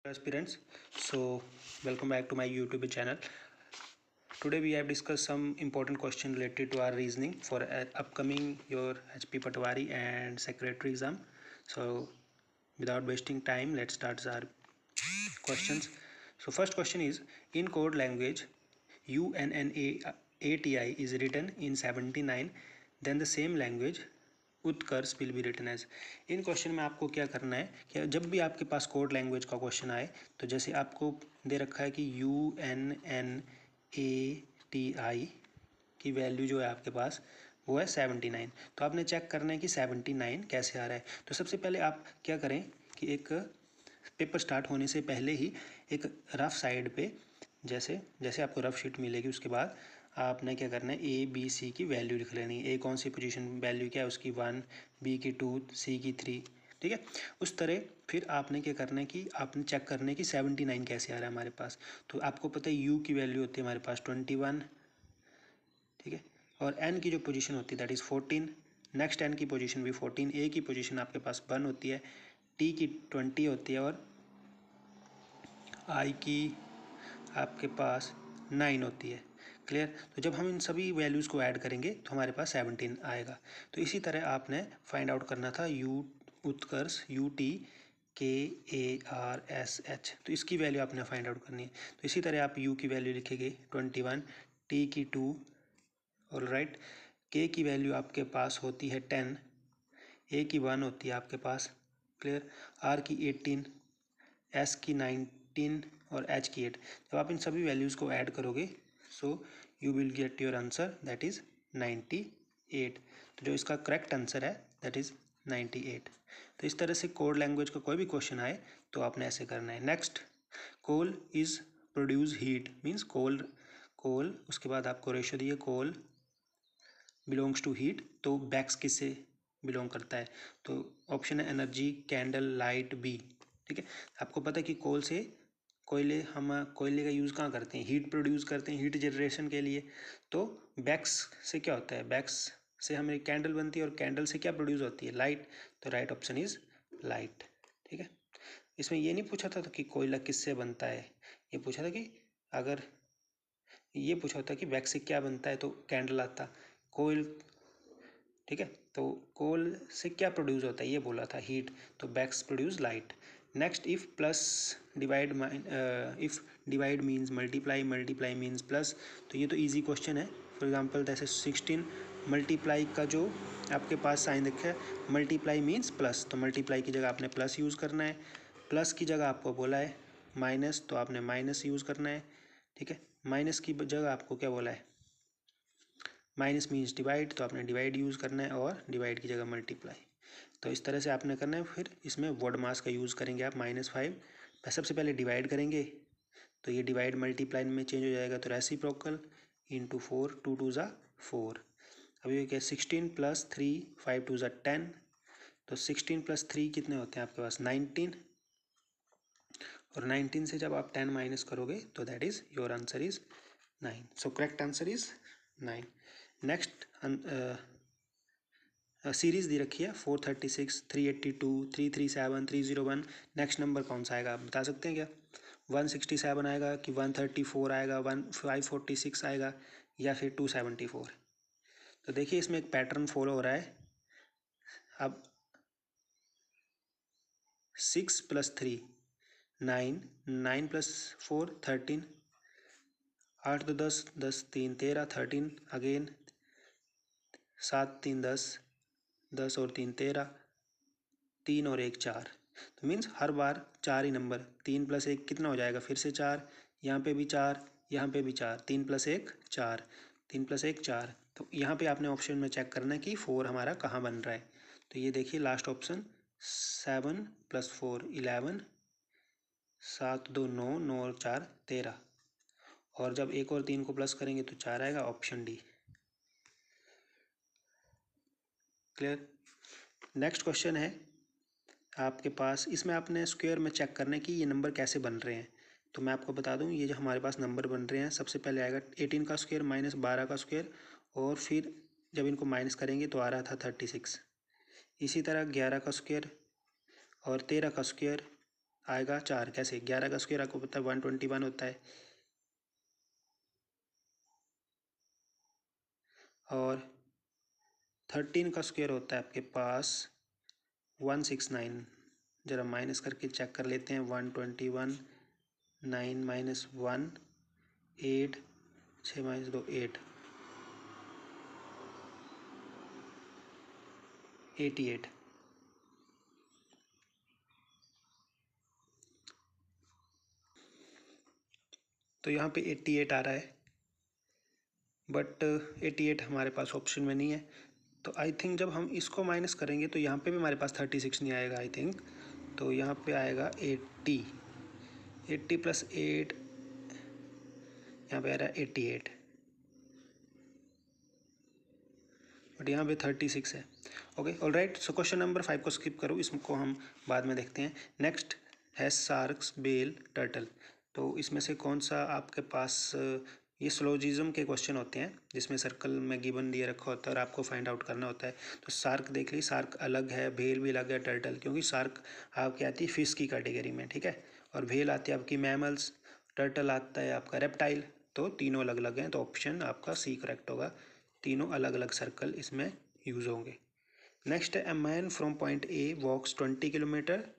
Aspirants, so welcome back to my YouTube channel. Today we have discussed some important question related to our reasoning for upcoming your HP Patwari and secretary exam. So without wasting time, let's start our questions. So first question is, in code language UNNATI is written in 79, then the same language Utkarsh will be written as. इन question में आपको क्या करना है कि जब भी आपके पास कोड लैंग्वेज का क्वेश्चन आए तो जैसे आपको दे रखा है कि UNNATI की वैल्यू जो है आपके पास वो है 79, तो आपने चेक करना है कि 79 कैसे आ रहा है। तो सबसे पहले आप क्या करें कि एक पेपर स्टार्ट होने से पहले ही एक रफ साइड पे जैसे जैसे आपको रफ शीट मिलेगी उसके बाद आपने क्या करना है ए बी सी की वैल्यू लिख लेनी है। ए कौन सी पोजीशन वैल्यू क्या है उसकी 1, बी की 2, सी की 3, ठीक है। उस तरह फिर आपने क्या करना है कि आपने चेक करना है कि 79 कैसे आ रहा है हमारे पास। तो आपको पता है यू की वैल्यू होती है हमारे पास 21, ठीक है, और एन की जो पोजीशन होती है दैट इज़ 14, नेक्स्ट एन की पोजीशन भी 14, ए की पोजीशन आपके पास 1 होती है, टी की 20 होती है और आई की आपके पास 9 होती है। क्लियर। तो जब हम इन सभी वैल्यूज़ को ऐड करेंगे तो हमारे पास 17 आएगा। तो इसी तरह आपने फाइंड आउट करना था यू उत्कर्ष UTKARSH, तो इसकी वैल्यू आपने फाइंड आउट करनी है। तो इसी तरह आप यू की वैल्यू लिखेंगे 21, टी की 2, ऑल राइट, के की वैल्यू आपके पास होती है 10, ए की 1 होती है आपके पास, क्लियर, आर की 18, एस की 19 और एच की 8। जब आप इन सभी वैल्यूज़ को ऐड करोगे so you will get your answer that is 98। तो जो इसका करेक्ट आंसर है दैट इज़ 98। तो इस तरह से कोड लैंग्वेज का कोई भी क्वेश्चन आए तो आपने ऐसे करना है। Next, coal is produce heat means coal उसके बाद आपको रेशो दिए कोल बिलोंग्स टू हीट, तो बैक्स किससे बिलोंग करता है, तो ऑप्शन है एनर्जी, कैंडल, लाइट, बी, ठीक है। आपको पता है कि हम कोयले का यूज़ कहाँ करते हैं, हीट प्रोड्यूस करते हैं, हीट जनरेशन के लिए। तो बैक्स से क्या होता है, बैक्स से हमें कैंडल बनती है और कैंडल से क्या प्रोड्यूस होती है, लाइट। तो राइट ऑप्शन इज़ लाइट, ठीक है। इसमें ये नहीं पूछा था कि कोयला किससे बनता है, ये पूछा था कि अगर ये पूछा होता कि वैक्स से क्या बनता है तो कैंडल आता, कोयल, ठीक है। तो कोल से क्या प्रोड्यूस होता है ये बोला था हीट, तो wax produce light. Next, if plus divide if divide means multiply, multiply means plus, तो ये तो इजी क्वेश्चन है। फॉर एग्जांपल जैसे 16 मल्टीप्लाई का जो आपके पास साइन रखा है मल्टीप्लाई मीन्स प्लस, तो मल्टीप्लाई की जगह आपने प्लस यूज़ करना है, प्लस की जगह आपको बोला है माइनस तो आपने माइनस यूज़ करना है, ठीक है। माइनस की जगह आपको क्या बोला है, माइनस मीन्स डिवाइड, तो आपने डिवाइड यूज़ करना है और डिवाइड की जगह मल्टीप्लाई। तो इस तरह से आपने करना है। फिर इसमें वर्ड मास का यूज़ करेंगे आप -5, सबसे पहले डिवाइड करेंगे तो ये डिवाइड मल्टीप्लाई में चेंज हो जाएगा, तो रेसिप्रोकल इंटू 4, 2 2 ज़ा 4। अभी ये क्या 16 + 3, 5 2 ज़ा 10, तो 16 + 3 कितने होते हैं आपके पास 19, और 19 से जब आप 10 माइनस करोगे तो that is your answer is 9। So correct answer is 9। Next series दी रखी है 436, 382, 337, 301। नेक्स्ट नंबर कौन सा आएगा आप बता सकते हैं क्या, 167 आएगा कि 134 आएगा, 546 आएगा या फिर 274। तो देखिए इसमें एक पैटर्न फॉलो हो रहा है। अब 6 + 3 9, 9 + 4 13, 8 2 10, 10 3 13, 13 अगेन, 7 3 10, 10 और 3 13, 3 और 1 4। तो मीन्स हर बार 4 ही नंबर, 3 + 1 कितना हो जाएगा फिर से 4, यहाँ पे भी 4, यहाँ पे भी 4, 3 + 1 4, 3 + 1 4। तो यहाँ पे आपने ऑप्शन में चेक करना है कि 4 हमारा कहाँ बन रहा है। तो ये देखिए लास्ट ऑप्शन 7 + 4 11, 7 2 9, 9 और 4 13, और जब 1 और 3 को प्लस करेंगे तो 4 आएगा, option D. Clear. Next question है आपके पास, इसमें आपने स्क्वायर में चेक करना है कि ये नंबर कैसे बन रहे हैं। तो मैं आपको बता दूं ये जो हमारे पास नंबर बन रहे हैं, सबसे पहले आएगा 18 का स्क्वायर माइनस 12 का स्क्वायर, और फिर जब इनको माइनस करेंगे तो आ रहा था 36। इसी तरह 11 का स्क्वायर और 13 का स्क्वायर आएगा 4। कैसे? 11 का स्क्वायर आपको पता है 121 होता है, और 13 का स्क्वायर होता है आपके पास 169। जरा माइनस करके चेक कर लेते हैं। 121, 9 माइनस 1, 8, 6 माइनस 2, 8, 88। तो यहाँ पे 88 आ रहा है, बट 88 हमारे पास ऑप्शन में नहीं है। तो आई थिंक जब हम इसको माइनस करेंगे तो यहाँ पे भी हमारे पास 36 नहीं आएगा आई थिंक। तो यहाँ पे आएगा 80, 80 प्लस 8, यहाँ पे आ रहा है 88, बट यहाँ पे 36 है। Okay, all right. So question number 5 को स्किप करो, इसको हम बाद में देखते हैं। नेक्स्ट है शार्क्स, बेल, टर्टल। तो इसमें से कौन सा आपके पास ये स्लोजिज्म के क्वेश्चन होते हैं जिसमें सर्कल में गिवन दिए रखा होता है और आपको फाइंड आउट करना होता है। तो शार्क देख ली, शार्क अलग है, भेल भी अलग है, टर्टल, क्योंकि शार्क आपकी आती है फिश की कैटेगरी में, ठीक है, और भेल आती है आपकी मैमल्स, टर्टल आता है आपका रेप्टाइल। तो तीनों अलग अलग हैं, तो ऑप्शन आपका सी करेक्ट होगा। तीनों अलग अलग सर्कल इसमें यूज होंगे। नेक्स्ट है, a man from point A walks 20 kilometre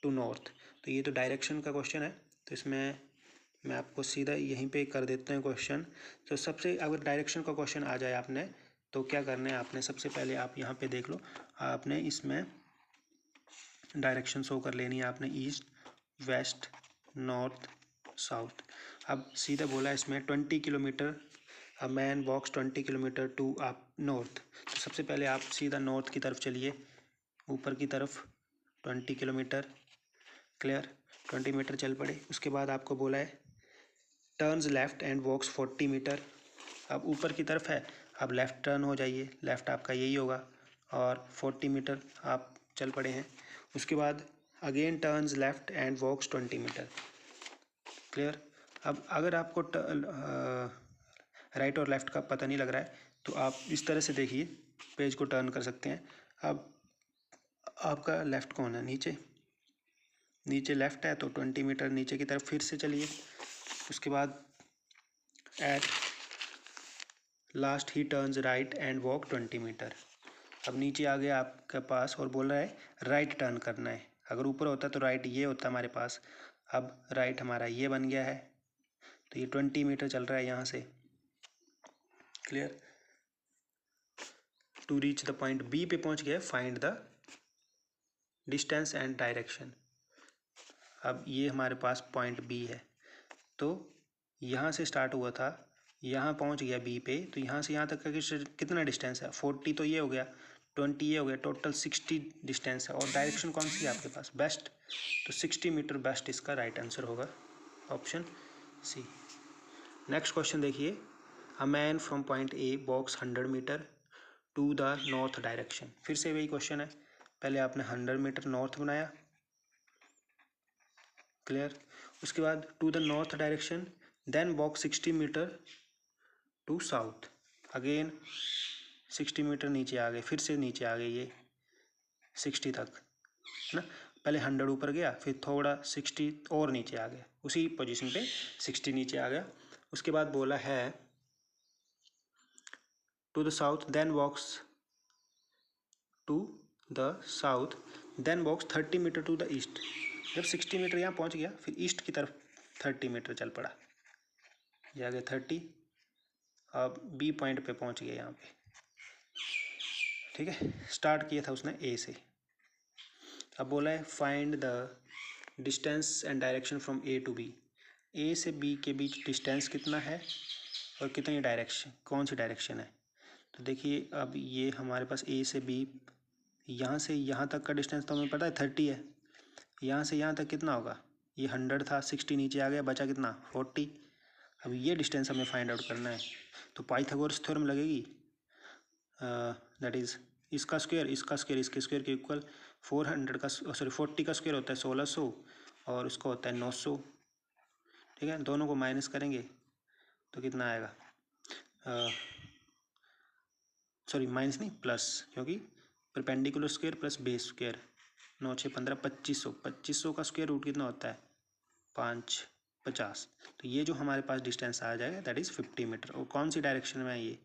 to north. तो ये तो डायरेक्शन का क्वेश्चन है, तो इसमें मैं आपको सीधा यहीं पे कर देता हूँ क्वेश्चन। तो सबसे अगर डायरेक्शन का क्वेश्चन आ जाए आपने, तो क्या करना है आपने, सबसे पहले आप यहाँ पे देख लो, आपने इसमें डायरेक्शन शो कर लेनी है आपने, ईस्ट, वेस्ट, नॉर्थ, साउथ। अब सीधा बोला है इसमें 20 kilometre, a man walks 20 kilometre to आप नॉर्थ। तो सबसे पहले आप सीधा नॉर्थ की तरफ चलिए, ऊपर की तरफ 20 किलोमीटर, क्लियर, 20 मीटर चल पड़े। उसके बाद आपको बोला है turns left and walks 40 metre. अब ऊपर की तरफ है, अब लेफ़्ट टर्न हो जाइए, लेफ़्ट आपका यही होगा, और 40 मीटर आप चल पड़े हैं। उसके बाद again turns left and walks 20 metre, clear. अब अगर आपको राइट और लेफ़्ट का पता नहीं लग रहा है तो आप इस तरह से देखिए, पेज को टर्न कर सकते हैं। अब आपका लेफ़्ट कौन है? नीचे, नीचे लेफ़्ट है, तो 20 मीटर नीचे की तरफ फिर से चलिए। उसके बाद at last he turns right and walk 20 metre. अब नीचे आ गया आपके पास और बोल रहा है राइट टर्न करना है। अगर ऊपर होता तो राइट ये होता हमारे पास, अब राइट हमारा ये बन गया है। तो ये 20 मीटर चल रहा है यहाँ से, clear. To reach the point B पे पहुँच गया, find the distance and direction. अब ये हमारे पास पॉइंट बी है, तो यहाँ से स्टार्ट हुआ था, यहाँ पहुँच गया बी पे, तो यहाँ से यहाँ तक का कितना डिस्टेंस है? 40 तो ये हो गया, 20 ये हो गया, टोटल 60 डिस्टेंस है। और डायरेक्शन कौन सी है आपके पास? बेस्ट। तो 60 मीटर बेस्ट इसका राइट आंसर होगा, ऑप्शन सी। नेक्स्ट क्वेश्चन देखिए, a man from point A walks 100 metre to the north direction. फिर से वही क्वेश्चन है, पहले आपने 100 मीटर नॉर्थ बनाया, क्लियर। उसके बाद to the north direction, then walk 60 metre to south, again 60 metre नीचे आ गए, फिर से नीचे आ गए ये 60 तक, है ना। पहले 100 ऊपर गया, फिर थोड़ा 60 और नीचे आ गया, उसी पोजीशन पे 60 नीचे आ गया। उसके बाद बोला है to the south, then walks to the south, then walks 30 metre to the east. जब 60 मीटर यहाँ पहुँच गया, फिर ईस्ट की तरफ 30 मीटर चल पड़ा, ये आ गया 30। अब बी पॉइंट पे पहुँच गया यहाँ पे, ठीक है। स्टार्ट किया था उसने ए से। अब बोला है find the distance and direction from A to B. A से बी के बीच डिस्टेंस कितना है और कितनी डायरेक्शन, कौन सी डायरेक्शन है। तो देखिए, अब ये हमारे पास ए से बी, यहाँ से यहाँ तक का डिस्टेंस तो हमें पता है 30 है। यहाँ से यहाँ तक कितना होगा? ये 100 था, 60 नीचे आ गया, बचा कितना? 40। अब ये डिस्टेंस हमें फाइंड आउट करना है, तो पाइथागोरस थ्योरम लगेगी, दैट इज़ इसका स्क्वायर इसके स्क्वायर के इक्वल। 40 का स्क्वायर होता है 1600 और उसका होता है 900, ठीक है। दोनों को माइनस करेंगे तो कितना आएगा? सॉरी माइनस नहीं, प्लस, क्योंकि perpendicular square plus base square 9 6 15 2500, 2500 का स्क्वायर रूट कितना होता है 550। तो ये जो हमारे पास डिस्टेंस आ जाएगा दैट इज़ 50 मीटर। और कौन सी डायरेक्शन में है ये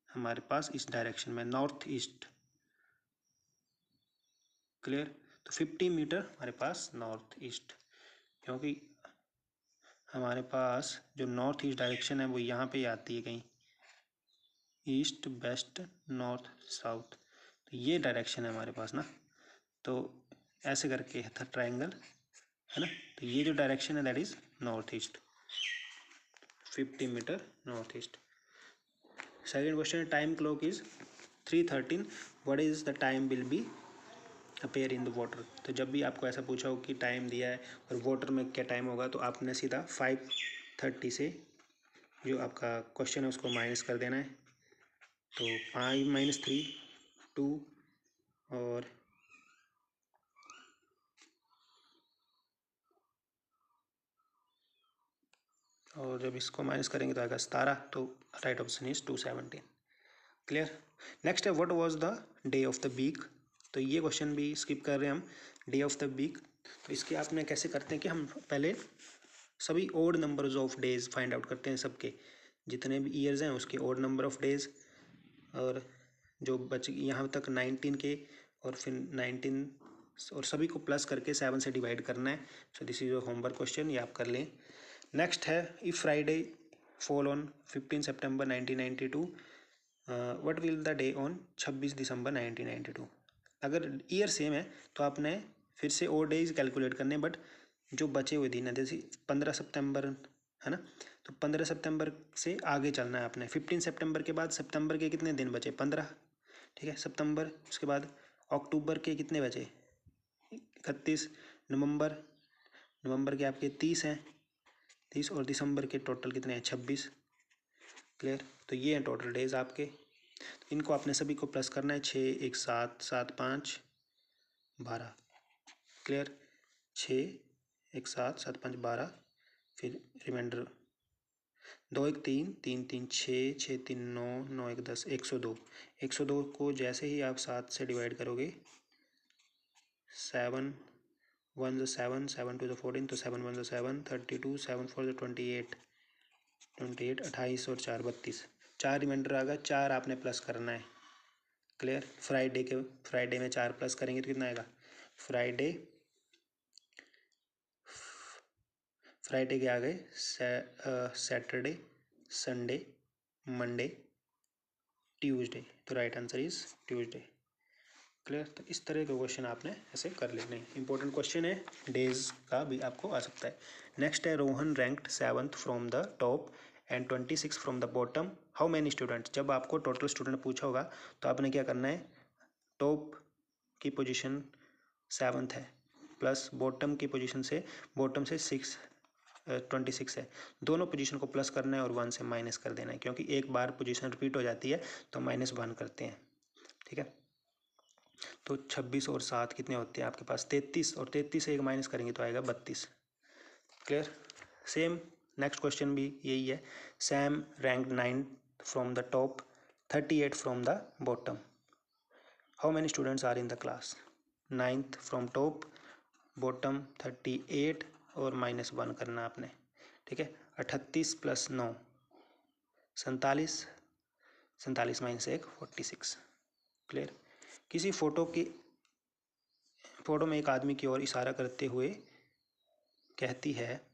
हमारे पास इस डायरेक्शन में नॉर्थ ईस्ट। क्लियर। तो 50 मीटर हमारे पास नॉर्थ ईस्ट, क्योंकि हमारे पास जो नॉर्थ ईस्ट डायरेक्शन है वो यहाँ पे आती है कहीं ईस्ट वेस्ट नॉर्थ साउथ। तो ये डायरेक्शन है हमारे पास ना, तो ऐसे करके था ट्रायंगल है ना। तो ये जो डायरेक्शन है that is north east, 50 metre north east. Second question, time clock is 3:13, what is the time will be appear in the water. तो जब भी आपको ऐसा पूछा हो कि टाइम दिया है और वाटर में क्या टाइम होगा, तो आपने सीधा 5:30 से जो आपका क्वेश्चन है उसको माइनस कर देना है। तो 5 - 3 2 और जब इसको माइनस करेंगे तो आएगा 17। तो right option is 217। Clear. Next है what was the day of the week. तो ये क्वेश्चन भी स्किप कर रहे हैं हम, डे ऑफ द वीक। तो इसके आपने कैसे करते हैं कि हम पहले सभी odd numbers of days find out करते हैं, सबके जितने भी ईयर्स हैं उसके ओड नंबर ऑफ डेज, और जो बच यहाँ तक 19 के और फिर 19 और सभी को प्लस करके 7 से डिवाइड करना है। So this is your homework question, ये आप कर लें। नेक्स्ट है if Friday fall on 15 September 1992, what will the day on 26 दिसंबर 1992। अगर ईयर सेम है तो आपने फिर से और डेज कैलकुलेट करने, बट जो बचे हुए दिन है जैसे 15 सितंबर है ना, तो 15 सितंबर से आगे चलना है आपने। 15 सितंबर के बाद सितंबर के कितने दिन बचे 15, ठीक है सितंबर। उसके बाद अक्टूबर के कितने बचे 31, नवंबर के आपके 30 हैं 30, और दिसंबर के टोटल कितने हैं 26। क्लियर। तो ये हैं टोटल डेज आपके, तो इनको आपने सभी को प्लस करना है। 6 1 7 7 5 12। क्लियर। 6 1 7 7 5 12, फिर रिमाइंडर 2 1 3 3 3 6 6 3 9 9 1 10 102। 102 को जैसे ही आप 7 से डिवाइड करोगे 7 1 7 7 2 14, तो 7 1 7 32 7 4 28 28 28 और 4 32, 4 रिमाइंडर आ गया, 4 आपने प्लस करना है। क्लियर। फ्राइडे में 4 प्लस करेंगे तो कितना आएगा फ्राइडे के आ गए सैटरडे संडे मंडे ट्यूसडे, तो right answer is Tuesday. Clear. तो इस तरह के क्वेश्चन आपने ऐसे कर लेने हैं, इंपॉर्टेंट क्वेश्चन है, डेज का भी आपको आ सकता है। नेक्स्ट है Rohan ranked 7th from the top and 26 from the bottom, how many students. जब आपको टोटल स्टूडेंट पूछा होगा तो आपने क्या करना है, टॉप की पोजीशन 7th है प्लस बॉटम की पोजीशन से 26 है, दोनों पोजीशन को प्लस करना है और 1 से माइनस कर देना है, क्योंकि एक बार पोजीशन रिपीट हो जाती है तो -1 करते हैं। ठीक है। तो 26 और 7 कितने होते हैं आपके पास 33, और 33 से 1 माइनस करेंगे तो आएगा 32। क्लियर। सेम नेक्स्ट क्वेश्चन भी यही है, Sam ranked 9th from the top 38 from the bottom, how many students are in the class. 9th from top bottom 38 और -1 करना आपने। ठीक है। 38 + 9 47, 47 - 1 46। क्लियर। किसी फोटो में एक आदमी की ओर इशारा करते हुए कहती है,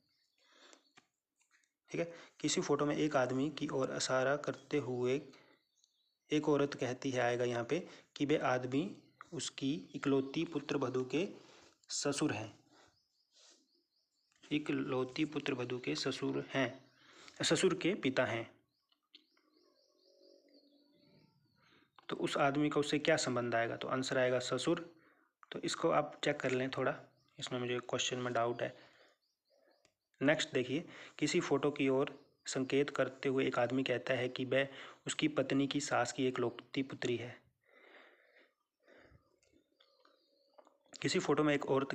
ठीक है, किसी फोटो में एक आदमी की ओर इशारा करते हुए एक औरत कहती है, आएगा यहाँ पे, कि वे आदमी उसकी इकलौती पुत्रवधू के ससुर हैं, इकलौती पुत्रवधू के ससुर हैं, ससुर के पिता हैं। तो उस आदमी का उससे क्या संबंध आएगा, तो आंसर आएगा ससुर। तो इसको आप चेक कर लें थोड़ा, इसमें मुझे क्वेश्चन में डाउट है। नेक्स्ट देखिए, किसी फोटो की ओर संकेत करते हुए एक आदमी कहता है कि वह उसकी पत्नी की सास की इकलौती पुत्री है। किसी फोटो में एक औरत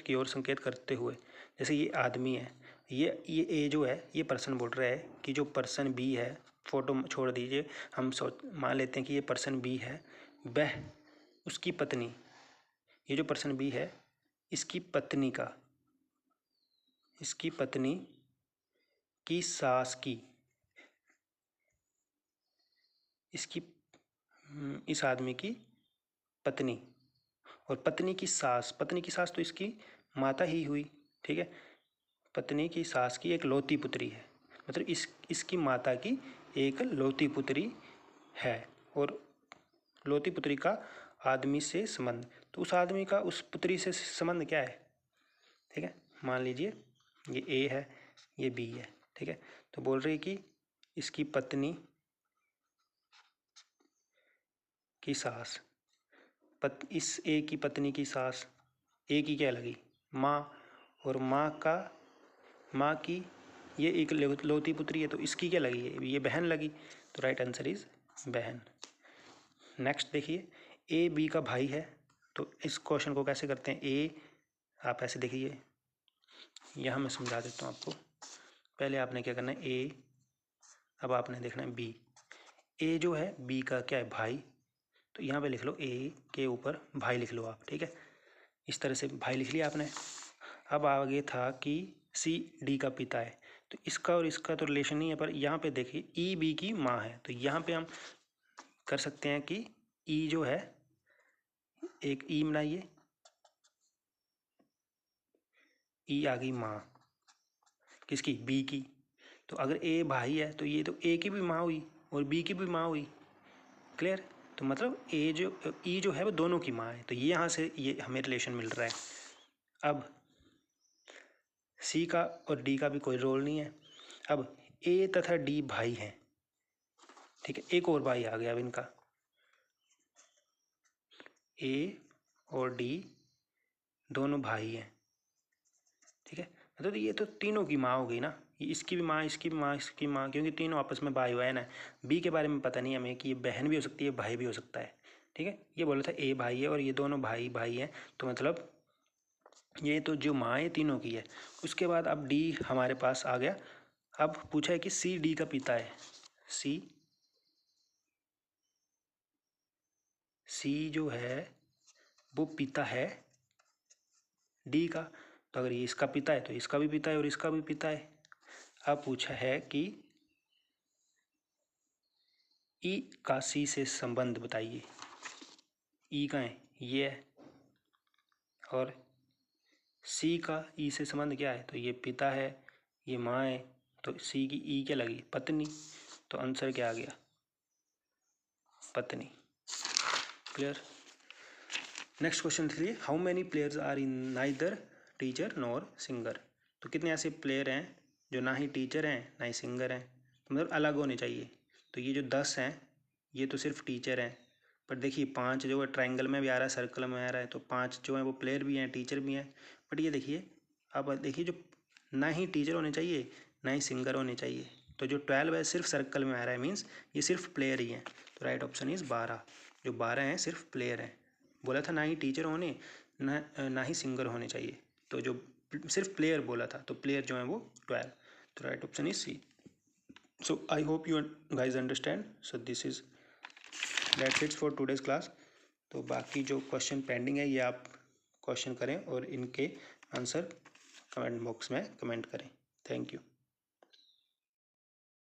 की ओर संकेत करते हुए, जैसे ये आदमी है, ये ए जो है ये पर्सन बोल रहा है कि जो पर्सन बी है, फोटो छोड़ दीजिए, हम मान लेते हैं कि ये पर्सन बी है, वह उसकी पत्नी ये जो पर्सन बी है इसकी पत्नी की सास की, इस आदमी की पत्नी, और पत्नी की सास तो इसकी माता ही हुई, ठीक है। पत्नी की सास की एक लौती पुत्री है, मतलब इसकी माता की एक लौती पुत्री है, और लौती पुत्री का आदमी से संबंध, तो उस आदमी का उस पुत्री से संबंध क्या है, ठीक है। मान लीजिए ये ए है, ये बी है, ठीक है। तो बोल रही है कि इसकी पत्नी की सास, इस ए की पत्नी की सास, ए की क्या लगी, माँ, और माँ की ये एक लौती पुत्री है, तो इसकी क्या लगी है, ये बहन लगी, तो राइट आंसर इज बहन। नेक्स्ट देखिए, ए बी का भाई है, तो इस क्वेश्चन को कैसे करते हैं, ए आप ऐसे देखिए, यहाँ मैं समझा देता हूँ आपको। पहले आपने क्या करना है, ए, अब आपने देखना है बी। ए जो है बी का क्या है, भाई, तो यहाँ पे लिख लो ए के ऊपर भाई लिख लो आप, ठीक है। इस तरह से भाई लिख लिया आपने। अब आगे था कि सी डी का पिता है, तो इसका और इसका तो रिलेशन नहीं है, पर यहाँ पे देखिए ई बी की माँ है, तो यहाँ पे हम कर सकते हैं कि ई जो है, एक ई बनाइए, ई आ गई माँ किसकी, बी की। तो अगर ए भाई है तो ये तो ए की भी माँ हुई और बी की भी माँ हुई, क्लियर। तो मतलब ए जो ई जो है वो दोनों की माँ है, तो ये यहाँ से ये हमें रिलेशन मिल रहा है। अब सी का और डी का भी कोई रोल नहीं है। अब ए तथा डी भाई हैं, ठीक है, एक और भाई आ गया अब इनका, ए और डी दोनों भाई हैं, ठीक है। मतलब ये तो तीनों की माँ हो गई ना, ये इसकी भी माँ, इसकी भी माँ, इसकी माँ, क्योंकि तीनों आपस में भाई है ना। बी के बारे में पता नहीं हमें कि ये बहन भी हो सकती है, भाई भी हो सकता है, ठीक है। ये बोला था ए भाई है और ये दोनों भाई हैं, तो मतलब ये तो जो माँ है तीनों की है। उसके बाद अब डी हमारे पास आ गया। अब पूछा है कि सी डी का पिता है, सी जो है वो पिता है डी का, तो अगर ये इसका पिता है तो इसका भी पिता है और इसका भी पिता है। अब पूछा है कि ई का सी से संबंध बताइए, ई का है ये है, और सी का ई से संबंध क्या है, तो ये पिता है, ये माँ है, तो सी की ई क्या लगी, पत्नी, तो आंसर क्या आ गया, पत्नी, क्लियर। नेक्स्ट क्वेश्चन देखिए, how many players are in neither teacher nor singer, तो कितने ऐसे प्लेयर हैं जो ना ही टीचर हैं ना ही सिंगर हैं, तो मतलब अलग होने चाहिए। तो ये जो 10 हैं ये तो सिर्फ टीचर हैं, पर देखिए 5 जो है ट्रायंगल में भी आ रहा है, सर्कल में आ रहा है, तो 5 जो है वो प्लेयर भी हैं टीचर भी हैं। बट ये देखिए, अब देखिए जो ना ही टीचर होने चाहिए ना ही सिंगर होने चाहिए, तो जो 12 है सिर्फ सर्कल में आ रहा है, मीन्स ये सिर्फ प्लेयर ही हैं, तो राइट ऑप्शन इज़ 12, जो 12 हैं सिर्फ प्लेयर हैं। बोला था ना ही टीचर होने ना ही सिंगर होने चाहिए, तो जो सिर्फ प्लेयर बोला था, तो प्लेयर जो है वो 12, तो right option is C. So I hope you guys understand. So this is that's it for today's class. तो बाकी जो क्वेश्चन पेंडिंग है ये आप क्वेश्चन करें और इनके आंसर कमेंट बॉक्स में कमेंट करें। Thank you.